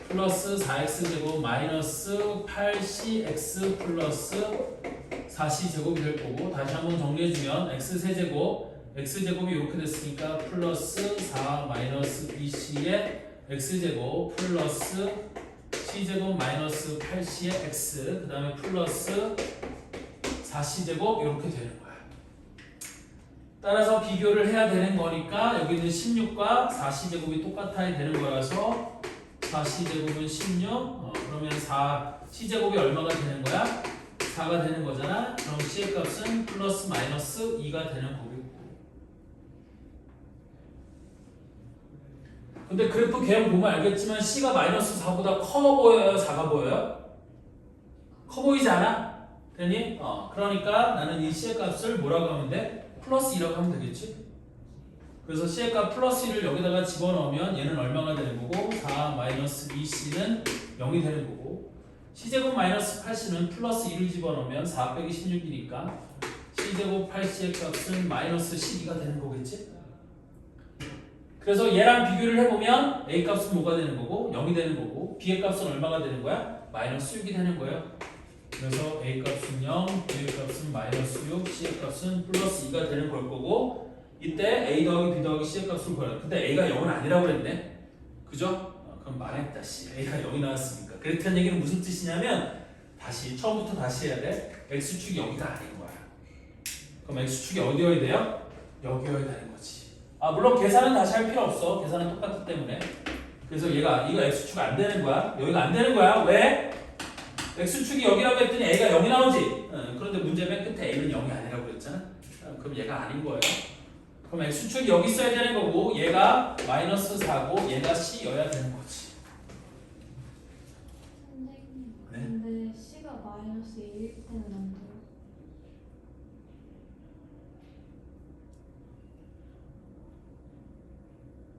플러스 4x제곱 마이너스 8cx 플러스 4c제곱이 될 거고 다시 한번 정리해주면 x세제곱 x제곱이 이렇게 됐으니까 플러스 4 마이너스 2c의 x제곱 플러스 c제곱 마이너스 8c의 x 그 다음에 플러스 4c제곱 이렇게 되는 거야. 따라서 비교를 해야 되는 거니까 여기는 16과 4c제곱이 똑같아야 되는 거라서 4c제곱은 16 그러면 4c제곱이 얼마가 되는 거야? 4가 되는 거잖아. 그럼 c의 값은 플러스 마이너스 2가 되는 거겠고 근데 그래프 개형 보면 알겠지만 C가 마이너스 4보다 커 보여요? 작아 보여요? 커 보이지 않아? 되니? 그러니까 나는 이 C의 값을 뭐라고 하면 돼? 플러스 2라고 하면 되겠지? 그래서 C의 값 플러스 1을 여기다가 집어넣으면 얘는 얼마가 되는 거고 4 마이너스 2C는 0이 되는 거고 C제곱 마이너스 8C는 플러스 1을 집어넣으면 4 빼기 16이니까 C제곱 8C의 값은 마이너스 12가 되는 거겠지? 그래서 얘랑 비교를 해보면 A 값은 뭐가 되는 거고 0이 되는 거고 B의 값은 얼마가 되는 거야? 마이너스 6이 되는 거예요. 그래서 A 값은 0, B의 값은 마이너스 6, C의 값은 플러스 2가 되는 걸 거고 이때 A 더하기 B 더하기 C의 값을 구하라. 근데 A가 0은 아니라고 그랬네. 그죠? 그럼 말했다 씨. A가 0이 나왔으니까. 그랬다는 얘기는 무슨 뜻이냐면 다시 처음부터 다시 해야 돼. X축이 여기가 아닌 거야. 그럼 X축이 어디여야 돼요? 여기여야 되는 거지. 물론 계산은 다시 할 필요 없어. 계산은 똑같기 때문에. 그래서 얘가 이거 X축 안 되는 거야. 여기가 안 되는 거야. 왜? X축이 여기라고 했더니 A가 0이 나오지. 그런데 문제 맨 끝에 A는 0이 아니라고 그랬잖아. 그럼 얘가 아닌 거예요. 그럼 X축이 여기 있어야 되는 거고 얘가 마이너스 4고 얘가 C여야 되는 거지. 선생님, 네? 근데 C가 마이너스 1일 때는 안 돼요?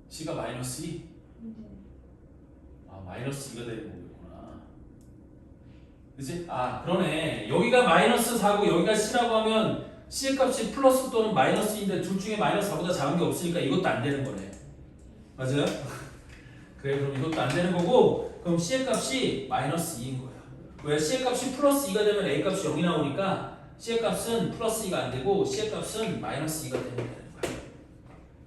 C가 마이너스 2? 네. 마이너스 2가 되는 거겠구나. 그치? 그러네. 여기가 마이너스 4고 여기가 C라고 하면 C의 값이 플러스 또는 마이너스인데 둘 중에 마이너스 4보다 작은 게 없으니까 이것도 안 되는 거네. 맞아요? 그래, 그럼 이것도 안 되는 거고, 그럼 C의 값이 마이너스 2인 거야. 왜? C의 값이 플러스 2가 되면 A 값이 0이 나오니까 C의 값은 플러스 2가 안 되고 C의 값은 마이너스 2가 되는 거야.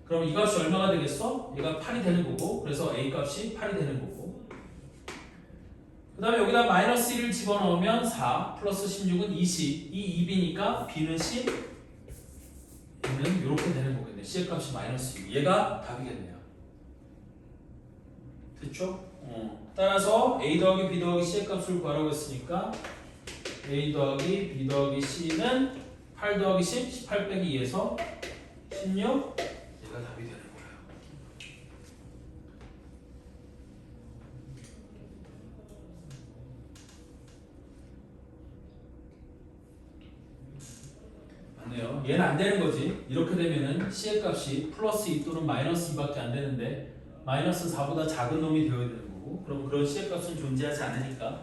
그럼 이 값이 얼마가 되겠어? 얘가 8이 되는 거고, 그래서 A 값이 8이 되는 거고. 그 다음에 여기다 마이너스 1을 집어넣으면 4 플러스 16은 20. 이 2B니까 B는 10, B는 이렇게 되는 거겠네. C의 값이 마이너스 2. 얘가 답이겠네요. 됐죠? 따라서 A 더하기 B 더하기 C의 값을 구하라고 했으니까 A 더하기 B 더하기 C는 8 더하기 10, 18 빼기 2에서 16. 얘가 답이 되는 거예요. 맞네요. 얘는 안 되는 거지. 이렇게 되면은 C의 값이 플러스 2 또는 마이너스 2밖에 안 되는데 마이너스 4보다 작은 놈이 되어야 되는 거고, 그럼 그런 C의 값은 존재하지 않으니까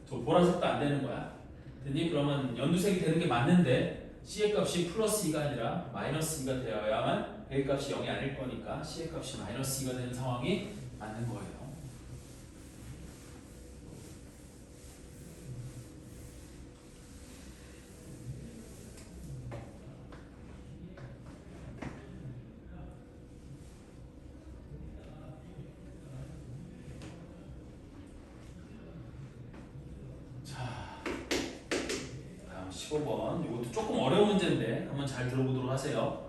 저 보라색도 안 되는 거야. 됐니? 그러면 연두색이 되는 게 맞는데 C의 값이 플러스 2가 아니라 마이너스 2가 되어야만 A 값이 0이 아닐 거니까 C의 값이 마이너스 2가 되는 상황이 맞는 거예요. 다음 15번. 이것도 조금 어려운 문제인데 한번 잘 들어보도록 하세요.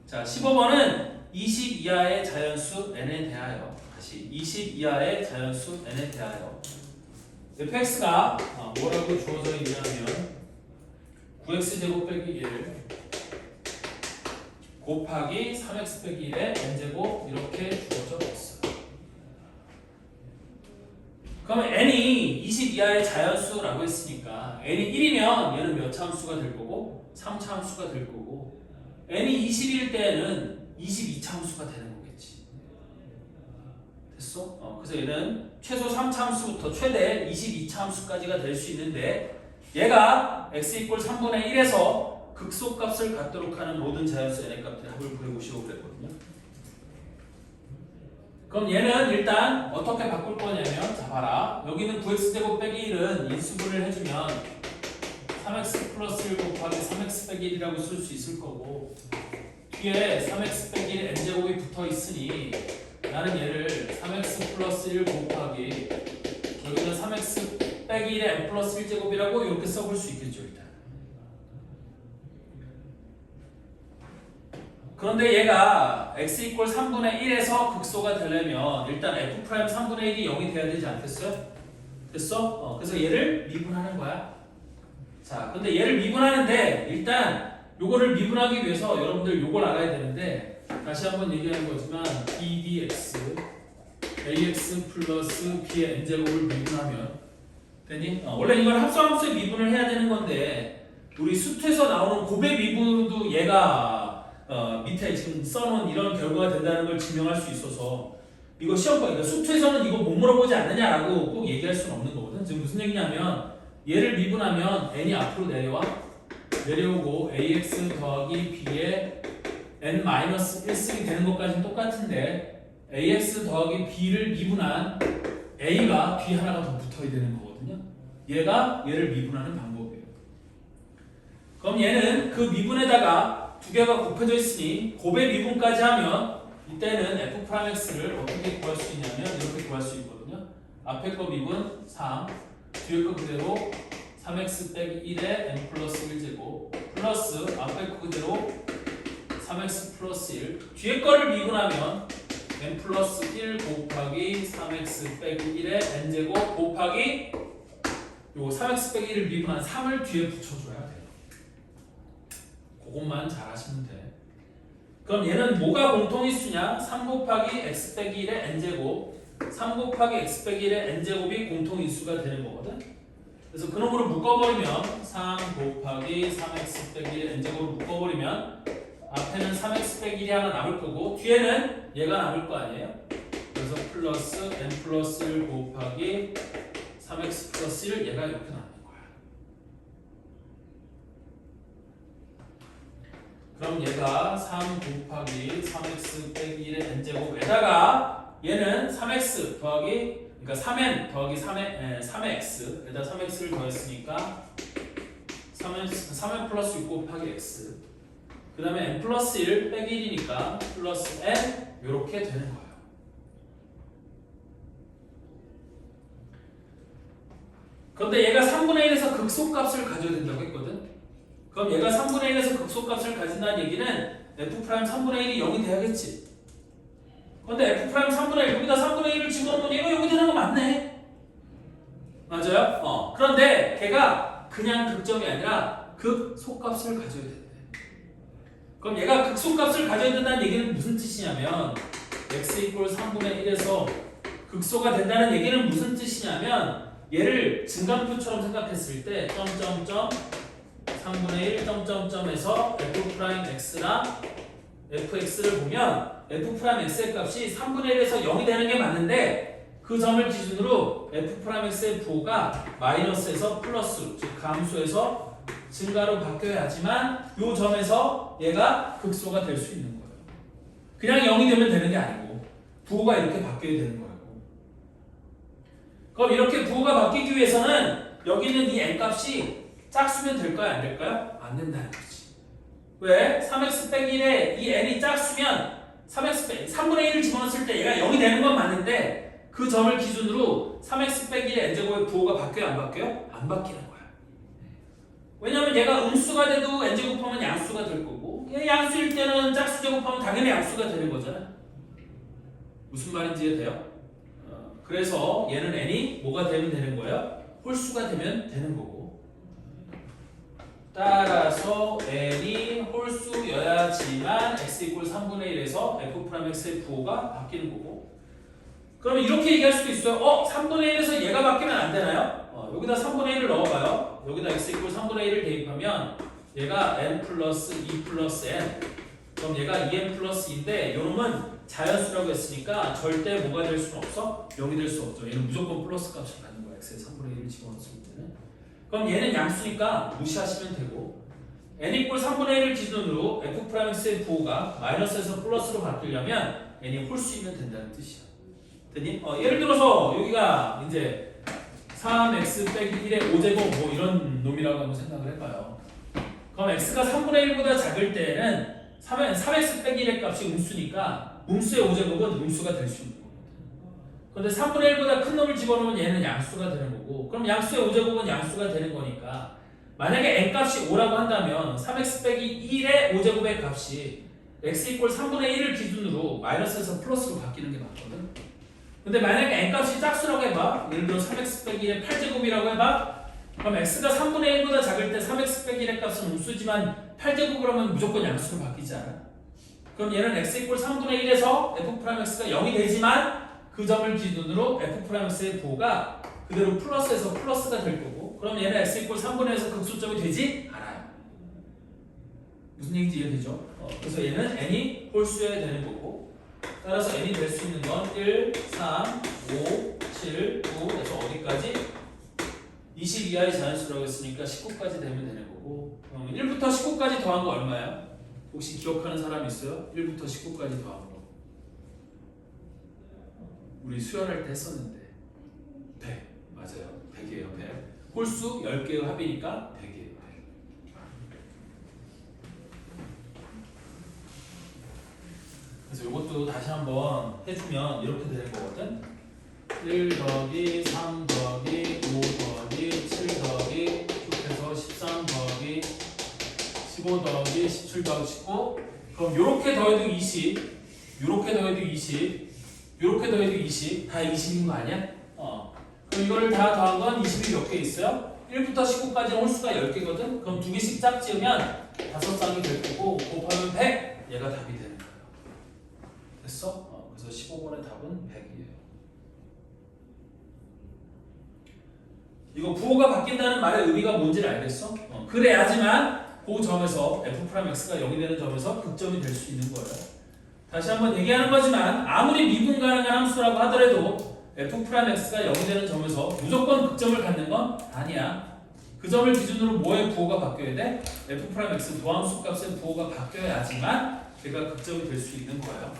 자, 15번은 20 이하의 자연수 n에 대하여, 다시 20 이하의 자연수 n에 대하여 fx가 뭐라고 주어져 있냐면 9x제곱 빼기 1 곱하기 3x 빼기 1의 n제곱 이렇게 주어져 있어요. 그러면 n이 20 이하의 자연수라고 했으니까 n이 1이면 얘는 몇 차함수가 될 거고 3차함수가 될 거고, n이 20일 때는 22차함수가 되는 거겠지. 됐어? 그래서 얘는 최소 3차함수부터 최대 22차함수까지가 될 수 있는데 얘가 x = 3분의 1에서 극소값을 갖도록 하는 모든 자연수 n의 값들의 합을 구해보시고 그랬거든요. 그럼 얘는 일단 어떻게 바꿀 거냐면, 자 봐라, 여기는 9x제곱 빼기 1은 인수분을 해주면 3x 플러스 1 곱하기 3x 빼기 1이라고 쓸 수 있을 거고, 뒤에 3x 빼기 1 n제곱이 붙어 있으니 나는 얘를 3x 플러스 1 곱하기 여기는 3x 빼기 1의 n 플러스 1제곱이라고 이렇게 써볼 수 있겠죠. 일단 그런데 얘가 x = 3분의 1에서 극소가 되려면 일단 f' 3분의 1이 0이 돼야 되지 않겠어요? 됐어? 그래서 얘를 미분하는 거야. 자, 근데 얘를 미분하는데 일단 요거를 미분하기 위해서 여러분들 요걸 알아야 되는데, 다시 한번 얘기하는 거지만 b dx ax 플러스 b의 n제곱을 미분하면 되니? 원래 이건 합성함수의 미분을 해야 되는 건데 우리 수투에서 나오는 곱의 미분도 얘가 밑에 지금 써놓은 이런 결과가 된다는 걸 증명할 수 있어서 이거 시험과 수투에서는 이거 못 물어보지 않느냐라고 꼭 얘기할 수는 없는 거거든. 지금 무슨 얘기냐면 얘를 미분하면 n이 앞으로 내려오고 ax 더하기 b의 n-1승이 되는 것까지는 똑같은데 ax 더하기 b를 미분한 a가 b 하나가 더 붙어야 되는 거거든요. 얘가 얘를 미분하는 방법이에요. 그럼 얘는 그 미분에다가 두 개가 곱해져 있으니 곱의 미분까지 하면 이때는 f'x를 어떻게 구할 수 있냐면 이렇게 구할 수 있거든요. 앞에 거 미분 3, 뒤에 거 그대로 3x 빼기 1의 n 플러스 1제곱 플러스 앞에 거 그대로 3x 플러스 1, 뒤에 거를 미분하면 n 플러스 1 곱하기 3x 빼기 1의 n제곱 곱하기 요 3x 빼기 1을 미분한 3을 뒤에 붙여줘야 돼요. 그것만 잘 하시면 돼. 그럼 얘는 뭐가 공통인수냐? 3 곱하기 x 빼기 1의 n제곱 3 곱하기 x 빼기 1의 n제곱이 공통인수가 되는 거거든. 그래서 그놈으로 묶어버리면 3 곱하기 3x 빼기 1 n제곱을 묶어버리면 앞에는 3x 빼기 1이 하나 남을 거고 뒤에는 얘가 남을 거 아니에요. 그래서 플러스 n 플러스 1 곱하기 3x 플러스 1 얘가 이렇게 남는 거야. 그럼 얘가 3 곱하기 3x 빼기 1의 n제곱에다가 얘는 3x 더하기 그러니까 3n 더하기 3x 에다 3x를 더했으니까 3n 플러스 6 곱하기 x 그 다음에 n 플러스 1 빼기 1이니까 플러스 n 이렇게 되는 거예요. 그런데 얘가 3분의 1에서 극소값을 가져야 된다고 했거든. 그럼 얘가 3분의 1에서 극소값을 가진다는 얘기는 f' 3분의 1이 0이 돼야겠지. 그런데 f' 3분의 1 여기다 3분의 1을 집어넣으면 얘가 여기 되는 거 맞네. 맞아요? 그런데 걔가 그냥 극점이 아니라 극소값을 가져야 된대. 그럼 얘가 극소값을 가져야 된다는 얘기는 무슨 뜻이냐면 x 이퀄 3분의 1에서 극소가 된다는 얘기는 무슨 뜻이냐면 얘를 증강표처럼 생각했을 때 점점점 3분의 1 점점점에서 f'x랑 fx를 보면 f'x의 값이 3분의 1에서 0이 되는 게 맞는데 그 점을 기준으로 f'x의 부호가 마이너스에서 플러스 즉 감소에서 증가로 바뀌어야지만 이 점에서 얘가 극소가 될 수 있는 거예요. 그냥 0이 되면 되는 게 아니고 부호가 이렇게 바뀌어야 되는 거예요. 그럼 이렇게 부호가 바뀌기 위해서는 여기 있는 이 n값이 짝수면 될까요? 안 될까요? 안 된다는 거지. 왜? 3x 빼기 1에 이 n이 짝수면 3x 빼기 3분의 1을 집어넣었을 때 얘가 0이 되는 건 맞는데 그 점을 기준으로 3x 빼기 1의 n제곱의 부호가 바뀌어요? 안 바뀌어요? 안 바뀌는 거야. 왜냐면 얘가 음수가 돼도 n제곱하면 양수가 될 거고 얘 양수일 때는 짝수 제곱하면 당연히 양수가 되는 거잖아. 무슨 말인지 이해돼요? 그래서 얘는 n이 뭐가 되면 되는 거예요? 홀수가 되면 되는 거고 따라서 n이 홀수여야지만 x 이퀄 3분의 1에서 f'x의 부호가 바뀌는 거고 그러면 이렇게 얘기할 수도 있어요. 3분의 1에서 얘가 바뀌면 안 되나요? 여기다 3분의 1을 넣어봐요. 여기다 x 이퀄 3분의 1을 대입하면 얘가 n 플러스 2 플러스 n 그럼 얘가 2n 플러스 2인데 요놈은 자연수라고 했으니까 절대 뭐가 될 수는 없어? 0이 될 수 없죠. 얘는 무조건 플러스 값을 갖는 거야. x의 3분의 1을 집어넣었을 때는. 그럼 얘는 양수니까 무시하시면 되고 n 이퀄 3분의 1을 기준으로 f'x의 부호가 마이너스에서 플러스로 바뀌려면 n이 홀수이면 된다는 뜻이야. 됐니? 예를 들어서 여기가 이제 3x 빼기 1의 5제곱 뭐 이런 놈이라고 한번 생각을 해봐요. 그럼 x가 3분의 1보다 작을 때는 3x 빼기 1의 값이 음수니까 음수의 5제곱은 음수가 될 수 있는 거거든. 그런데 3분의 1보다 큰 놈을 집어넣으면 얘는 양수가 되는 거고 그럼 양수의 5제곱은 양수가 되는 거니까 만약에 n값이 5라고 한다면 3x 빼기 1의 5제곱의 값이 x 이퀄 3분의 1을 기준으로 마이너스에서 플러스로 바뀌는 게 맞거든. 근데 만약에 n값이 짝수라고 해봐. 예를 들어 3x 빼기 1의 8제곱이라고 해봐. 그럼 x가 3분의 1보다 작을 때 3x 빼기 1의 값은 음수지만 8제곱을 하면 무조건 양수로 바뀌지 않아? 그럼 얘는 x 이퀄 3분의 1에서 f'x가 0이 되지만 그 점을 기준으로 f'x의 부호가 그대로 플러스에서 플러스가 될 거고 그럼 얘는 x 이퀄 3분의 1에서 극소점이 되지 않아요. 무슨 얘기인지 이해되죠? 그래서 얘는 n이 홀수여야 되는 거고 따라서 n이 될 수 있는 건 1, 3, 5, 7, 9에서 어디까지? 20 이하의 자연수라고 했으니까 19까지 되면 되는 거고 1부터 19까지 더한 거 얼마야? 혹시 기억하는 사람 있어요? 1부터 19까지 더한 거 우리 수열할 때 했었는데 100 맞아요. 100이에요. 100 홀수 10개의 합이니까 100이에요. 100 그래서 이것도 다시 한번 해주면 이렇게 되는 거거든. 1 더하기 3 더하기 5 더하기 7 더하기 쭉 해서 13 더하기 15 더하기 17 더하기 19 그럼 요렇게 더해도 20 요렇게 더해도 20 요렇게 더해도 20 다 20인 거 아니야? 그럼 이거를 다 더한 건 20이 몇 개 있어요? 1부터 19까지는 홀수가 10개거든? 그럼 2개씩 짝지으면 5쌍이 될 거고 곱하면 100 얘가 답이 되는 거예요. 됐어? 그래서 15번의 답은 100이에요. 이거 부호가 바뀐다는 말의 의미가 뭔지를 알겠어? 그래야지만 그 점에서 f'x가 0이 되는 점에서 극점이 될 수 있는 거예요. 다시 한번 얘기하는 거지만 아무리 미분 가능한 함수라고 하더라도 f'x가 0이 되는 점에서 무조건 극점을 갖는 건 아니야. 그 점을 기준으로 뭐의 부호가 바뀌어야 돼? f'(x) 도함수 값의 부호가 바뀌어야지만 걔가 극점이 될 수 있는 거예요.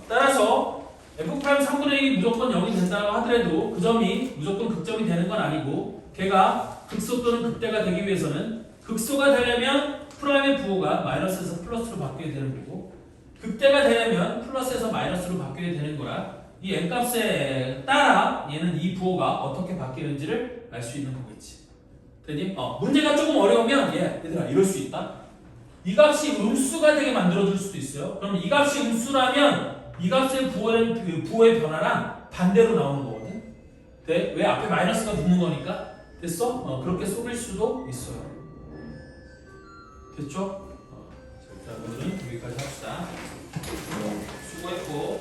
따라서 f'(3분의 1이 무조건 0이 된다고 하더라도 그 점이 무조건 극점이 되는 건 아니고 걔가 극소 또는 극대가 되기 위해서는 극소가 되려면 프라임의 부호가 마이너스에서 플러스로 바뀌어야 되는 거고 극대가 되려면 플러스에서 마이너스로 바뀌어야 되는 거라 이 n값에 따라 얘는 이 부호가 어떻게 바뀌는지를 알 수 있는 거겠지. 되니? 문제가 조금 어려우면 얘들아 이럴 수 있다. 이 값이 음수가 되게 만들어줄 수도 있어요. 그럼 이 값이 음수라면 이 값의 부호의 변화랑 반대로 나오는 거거든. 돼? 왜 앞에 마이너스가 붙는 거니까? 됐어? 그렇게 쏘일 수도 있어요. 됐죠? 자, 일단 오늘은 여기까지 합시다. 수고했고.